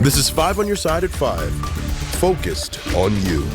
This is 5 on your side at 5. Focused on you.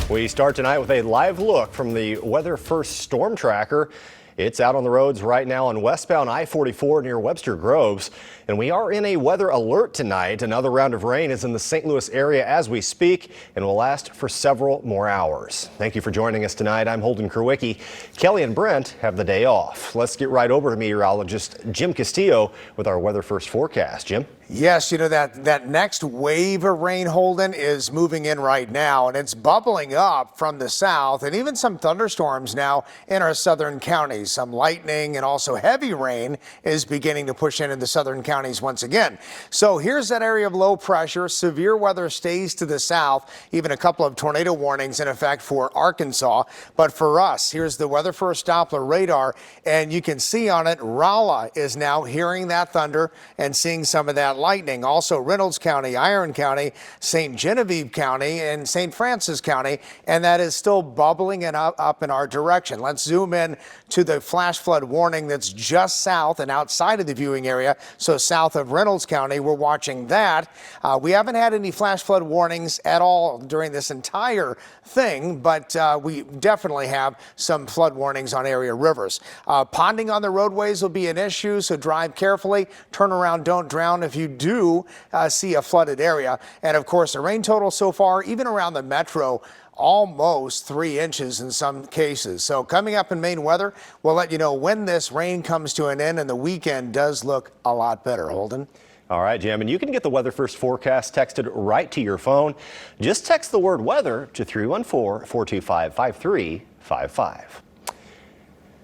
We start tonight with a live look from the Weather First Storm Tracker. It's out on the roads right now on westbound I-44 near Webster Groves. And we are in a weather alert tonight. Another round of rain is in the St. Louis area as we speak and will last for several more hours. Thank you for joining us tonight. I'm Holden Kerwicki. Kelly and Brent have the day off. Let's get right over to meteorologist Jim Castillo with our Weather First forecast. Jim? Yes, you know, that next wave of rain, Holden, is moving in right now, and it's bubbling up from the south, and even some thunderstorms now in our southern counties. Some lightning and also heavy rain is beginning to push in the southern counties once again. So here's that area of low pressure. Severe weather stays to the south, even a couple of tornado warnings in effect for Arkansas. But for us, here's the Weather First Doppler radar, and you can see on it, Rolla is now hearing that thunder and seeing some of that lightning. Also Reynolds County, Iron County, St. Genevieve County, and St. Francis County, and that is still bubbling and up in our direction. Let's zoom in to the flash flood warning that's just south and outside of the viewing area. So south of Reynolds County, we're watching that. We haven't had any flash flood warnings at all during this entire thing, but we definitely have some flood warnings on area rivers. Ponding on the roadways will be an issue, so drive carefully. Turn around, don't drown if you do see a flooded area. And of course, the rain total so far, even around the metro, almost 3 inches in some cases. So coming up in Maine weather, we'll let you know when this rain comes to an end, and the weekend does look a lot better. Holden? All right, Jim, and you can get the Weather First forecast texted right to your phone. Just text the word weather to 314-425-5355.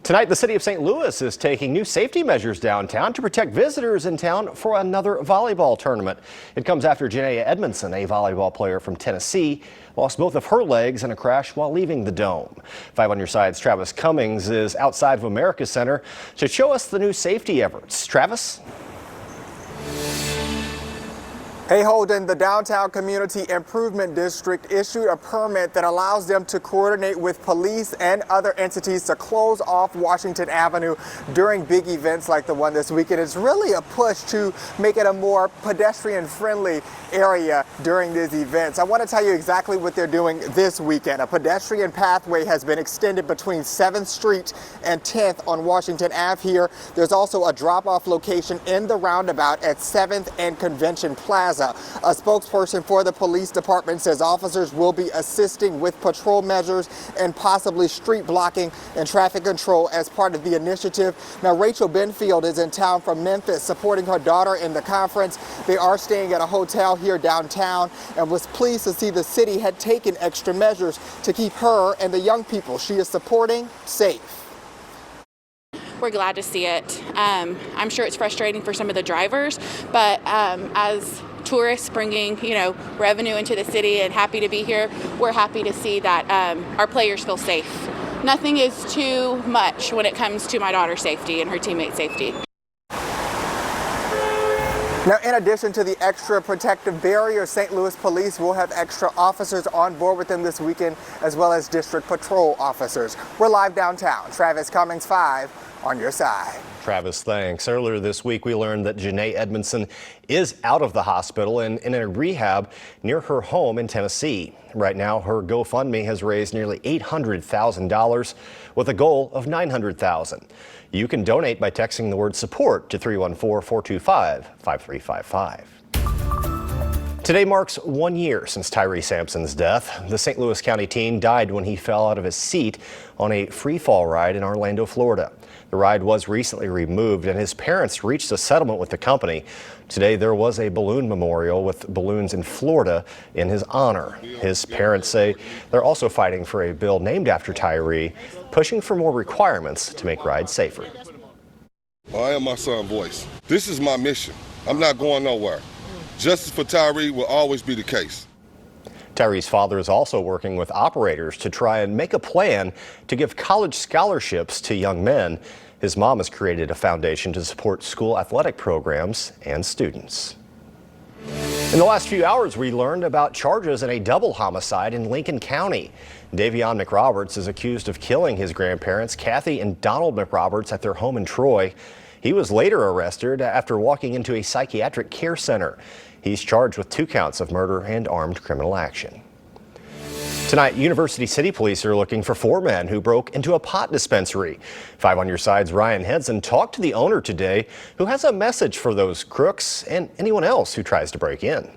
Tonight, the city of St. Louis is taking new safety measures downtown to protect visitors in town for another volleyball tournament. It comes after Janae Edmondson, a volleyball player from Tennessee, lost both of her legs in a crash while leaving the dome. 5 on your side's Travis Cummings is outside of America Center to show us the new safety efforts. Travis? Hey Holden, the Downtown Community Improvement District issued a permit that allows them to coordinate with police and other entities to close off Washington Avenue during big events like the one this weekend. It's really a push to make it a more pedestrian-friendly area during these events. I want to tell you exactly what they're doing this weekend. A pedestrian pathway has been extended between 7th Street and 10th on Washington Ave here. There's also a drop-off location in the roundabout at 7th and Convention Plaza. A spokesperson for the police department says officers will be assisting with patrol measures and possibly street blocking and traffic control as part of the initiative. Now, Rachel Benfield is in town from Memphis supporting her daughter in the conference. They are staying at a hotel here downtown and was pleased to see the city had taken extra measures to keep her and the young people she is supporting safe. We're glad to see it. I'm sure it's frustrating for some of the drivers, but as tourists bringing, revenue into the city and happy to be here, we're happy to see that our players feel safe. Nothing is too much when it comes to my daughter's safety and her teammates' safety. Now, in addition to the extra protective barrier, St. Louis police will have extra officers on board with them this weekend, as well as district patrol officers. We're live downtown. Travis Cummings, 5 on your side. Travis, thanks. Earlier this week, we learned that Janae Edmondson is out of the hospital and in a rehab near her home in Tennessee. Right now, her GoFundMe has raised nearly $800,000 with a goal of $900,000. You can donate by texting the word support to 314-425-5355. Today marks 1 year since Tyree Sampson's death. The St. Louis County teen died when he fell out of his seat on a free fall ride in Orlando, Florida. The ride was recently removed and his parents reached a settlement with the company. Today there was a balloon memorial with balloons in Florida in his honor. His parents say they're also fighting for a bill named after Tyree, pushing for more requirements to make rides safer. I am my son's voice. This is my mission. I'm not going nowhere. Justice for Tyree will always be the case. Tyree's father is also working with operators to try and make a plan to give college scholarships to young men. His mom has created a foundation to support school athletic programs and students. In the last few hours, we learned about charges in a double homicide in Lincoln County. Davion McRoberts is accused of killing his grandparents, Kathy and Donald McRoberts, at their home in Troy. He was later arrested after walking into a psychiatric care center. He's charged with 2 counts of murder and armed criminal action. Tonight, University City Police are looking for 4 men who broke into a pot dispensary. 5 on Your Side's Ryan Henson talked to the owner today, who has a message for those crooks and anyone else who tries to break in.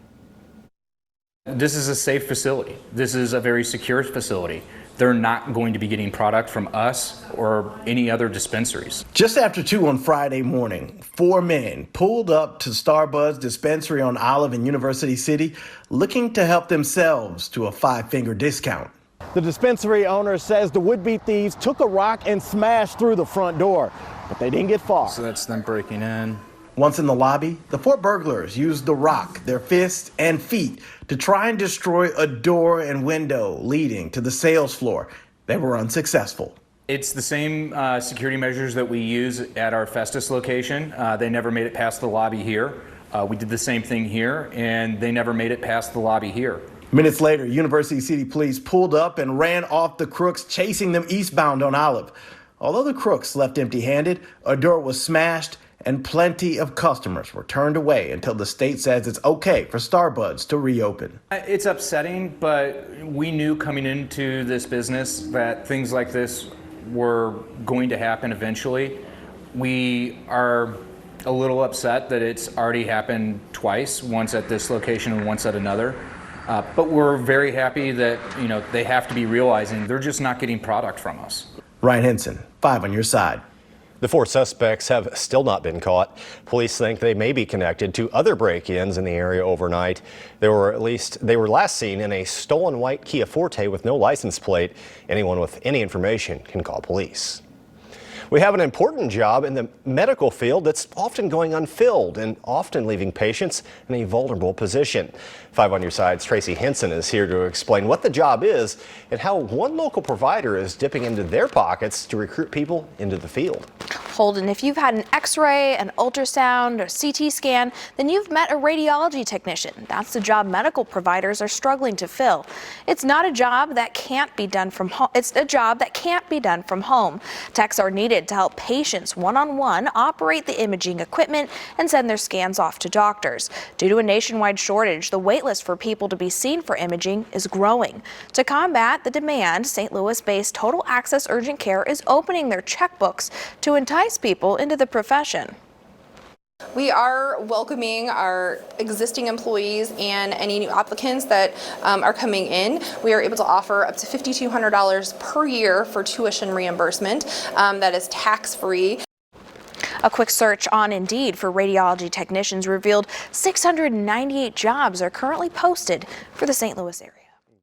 This is a safe facility. This is a very secure facility. They're not going to be getting product from us or any other dispensaries. Just after 2 on Friday morning, 4 men pulled up to Starbud's dispensary on Olive in University City looking to help themselves to a 5-finger discount. The dispensary owner says the would-be thieves took a rock and smashed through the front door, but they didn't get far. So that's them breaking in. Once in the lobby, the 4 burglars used the rock, their fists and feet, to try and destroy a door and window leading to the sales floor. They were unsuccessful. It's the same security measures that we use at our Festus location. They never made it past the lobby here. We did the same thing here, and they never made it past the lobby here. Minutes later, University City Police pulled up and ran off the crooks, chasing them eastbound on Olive. Although the crooks left empty-handed, a door was smashed and plenty of customers were turned away until the state says it's okay for Starbuds to reopen. It's upsetting, but we knew coming into this business that things like this were going to happen eventually. We are a little upset that it's already happened twice, once at this location and once at another. But we're very happy that, they have to be realizing they're just not getting product from us. Ryan Henson, 5 on Your Side. The 4 suspects have still not been caught. Police think they may be connected to other break-ins in the area overnight. They were last seen in a stolen white Kia Forte with no license plate. Anyone with any information can call police. We have an important job in the medical field that's often going unfilled and often leaving patients in a vulnerable position. 5 on Your Side's Tracy Henson is here to explain what the job is and how one local provider is dipping into their pockets to recruit people into the field. Holden, if you've had an x-ray, an ultrasound, or CT scan, then you've met a radiology technician. That's the job medical providers are struggling to fill. It's not a job that can't be done from home. It's a job that can't be done from home. Techs are needed to help patients one-on-one operate the imaging equipment and send their scans off to doctors. Due to a nationwide shortage, the wait list for people to be seen for imaging is growing. To combat the demand, St. Louis-based Total Access Urgent Care is opening their checkbooks to entice people into the profession. We are welcoming our existing employees and any new applicants that are coming in. We are able to offer up to $5,200 per year for tuition reimbursement that is tax-free. A quick search on Indeed for radiology technicians revealed 698 jobs are currently posted for the St. Louis area.